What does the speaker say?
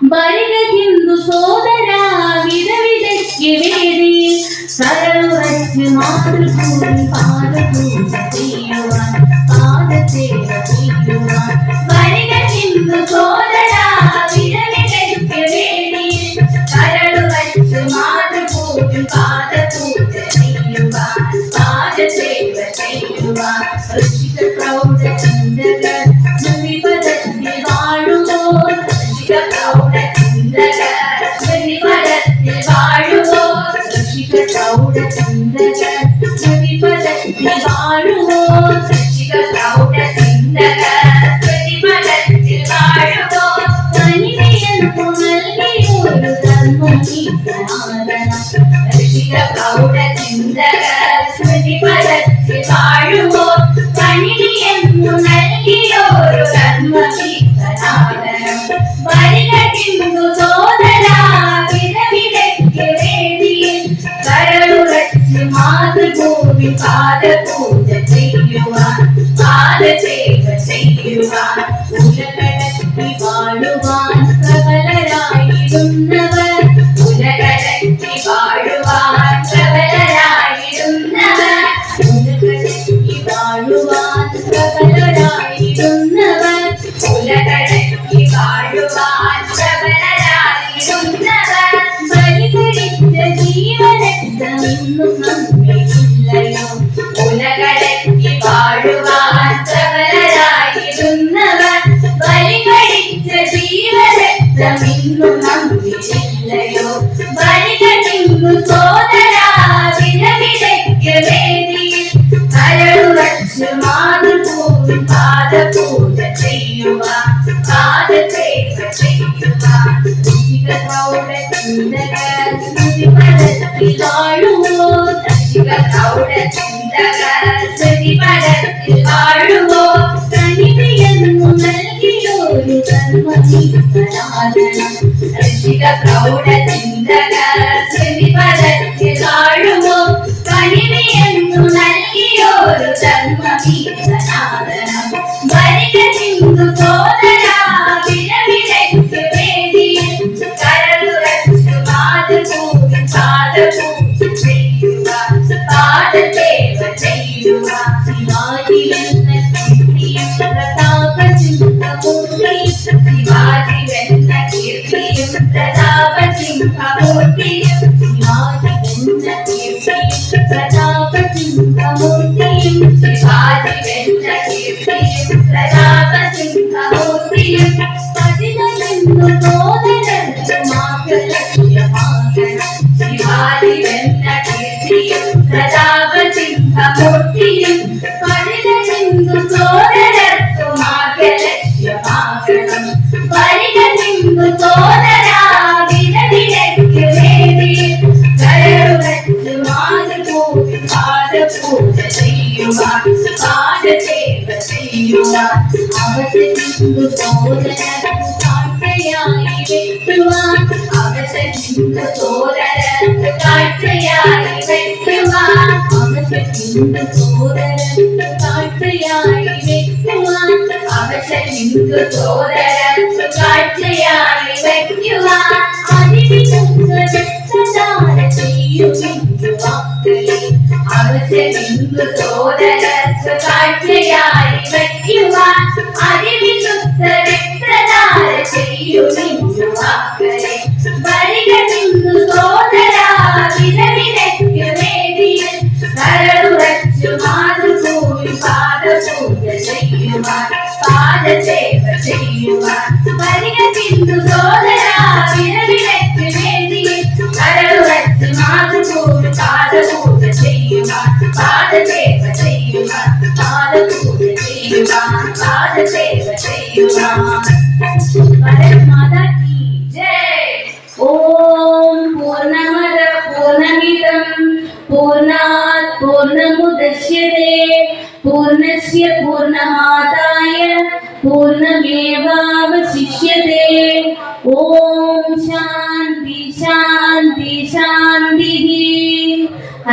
വരിക ഹിന്ദു സോദര വിടവിടയ്ക്ക് വേദിയിൽ കരളുറച്ച് മാതൃഭൂമി പാദപൂജ ചെയ്യുവാൻ പാദസേവ ചെയ്യുവാൻ. വരിക ഹിന്ദു സോദര വിടവിടയ്ക്ക് വേദിയിൽ കരളുറച്ച് മാതൃഭൂമി പാദപൂജ ചെയ്യുവാൻ പാദസേവ ചെയ്യുവാൻ. ഋഷിക പ്രൗഢ ചിന്തകൾ സ്മൃതിപദത്തിൽ വാഴുമ്പോൾ പാദപൂജ ചെയ്യുവാൻ പാദസേവ ചെയ്യുവാൻ. ഉലകടത്തി വാഴുവാൻ പ്രബലരായിരുന്നവർ ഉലകടത്തി വാഴുവാൻ പ്രബലരായിരുന്നവർ ഉലകടത്തി വാഴുവാൻ പ്രബലരായിരുന്നവർ ഉലകടത്തി വാഴുവാൻ പ്രബലരായിരുന്നവർ. ബലികഴിച്ച ജീവരക്തമെന്നും നമ്മില്ലയോ ഉലകടത്തി വാഴുവാൻ പ്രബലരായിരുന്നവർ. ബലികഴിച്ച ജീവരക്തമെന്നും നമ്മില്ലയോ. ബലിക ഹിന്ദു സോദര വിടവിടയ്ക്ക് വേദിയിൽ കരളുറച്ച് മാതൃഭൂമി പാദപൂജ ചെയ്യുവാൻ പാദസേവ ചെയ്യുവാൻ. ഋഷിക പ്രൗഢ ചിന്തകൾ സ്മൃതിപദത്തിൽ വാഴുമ്പോൾ ഋഷിക പ്രൗഢ ചിന്തകൾ സ്മൃതിപദത്തിൽ വാഴുമ്പോൾ തനിമയെന്നു നൽകിയൊരു ധർമ്മദീപനാദനം. ഋഷിക പ്രൗഢ ചിന്തകൾ സ്മൃതിപദത്തിൽ വാഴുമ്പോൾ തനിമയെന്നു നൽകിയൊരു ധർമ്മദീപനാദനം. വരിക ഹിന്ദു സോദര വിടവിടയ്ക്ക് വേദിയിൽ കരളുറച്ച് മാതൃഭൂമി പാദപൂജ ചെയ്യുവാൻ പാദസേവ ചെയ്യുവാൻ. ശിവാജി എന്ന കീർത്തിയും പ്രതാപസിംഹമൂർത്തിയും ശിവാജി എന്ന കീർത്തിയും പ്രതാപസിംഹമൂർത്തിയും ശിവാജി എന്ന കീർത്തിയും പ്രതാപസിംഹമൂർത്തിയും ശിവാജി എന്ന കീർത്തിയും പ്രതാപസിംഹമൂർത്തിയും. പതിനെന്നു സോദരർക്ക് മാർഗലക്ഷ്യമാകണം. ശിവാജി എന്ന കീർത്തിയും പ്രതാപസിംഹമൂർത്തിയും പതിനെന്നു സോദരർക്ക് മാർഗലക്ഷ്യമാകണം. വരിക ഹിന്ദു സോദര വിടവിടയ്ക്ക് വേദിയിൽ കരളുറച്ച് മാതൃഭൂമി പാദപൂജ ചെയ്യുവാൻ പാദസേവ ചെയ്യുവാൻ. അവസരിച്ചു സോദരർക്ക് കാഴ്ചയായി വെക്കുവാൻ അവസരിച്ചു സോദരർക്ക് കാഴ്ചയായി വെക്കുവാൻ അവസരിച്ചു സോദരർക്ക് കാഴ്ചയായി വെക്കുവാൻ അവസരിച്ചു സോദരർക്ക് കാഴ്ചയായി വെക്കുവാൻ. അതിവിശുദ്ധ രക്തദാന ചെയ്യുമെന്നു വാക്കളെ അവസരിച്ചു സോദരർക്ക് കാഴ്ചയായി വെക്കുവാൻ അതിവിശുദ്ധ രക്തദാന ചെയ്യുമെന്നു വാക്കളെ. വരിക ഹിന്ദു സോദര വിടവിടയ്ക്ക് വേദിയിൽ കരളുറച്ചു മാതൃഭൂമി പാദപൂജ ചെയ്യുവാൻ പാദസേവ ചെയ്യുവാൻ. വരിക ഹിന്ദു സോദര വിടവിടയ്ക്ക് വേദിയിൽ കരളുറച്ച് മാതൃഭൂമി പാദപൂജ ചെയ്യുവാൻ പാദസേവ ചെയ്യുവാൻ പാദപൂജ ചെയ്യുവാൻ പാദസേവ ചെയ്യുവാൻ. भारत माता की जय. ओम पूर्णमद पूर्णमिदं पूर्णात् पूर्णमुदच्यते पूर्णस्य पूर्णमादाय पूर्णमेवावशिष्यते. ओम शांति शांति शांति.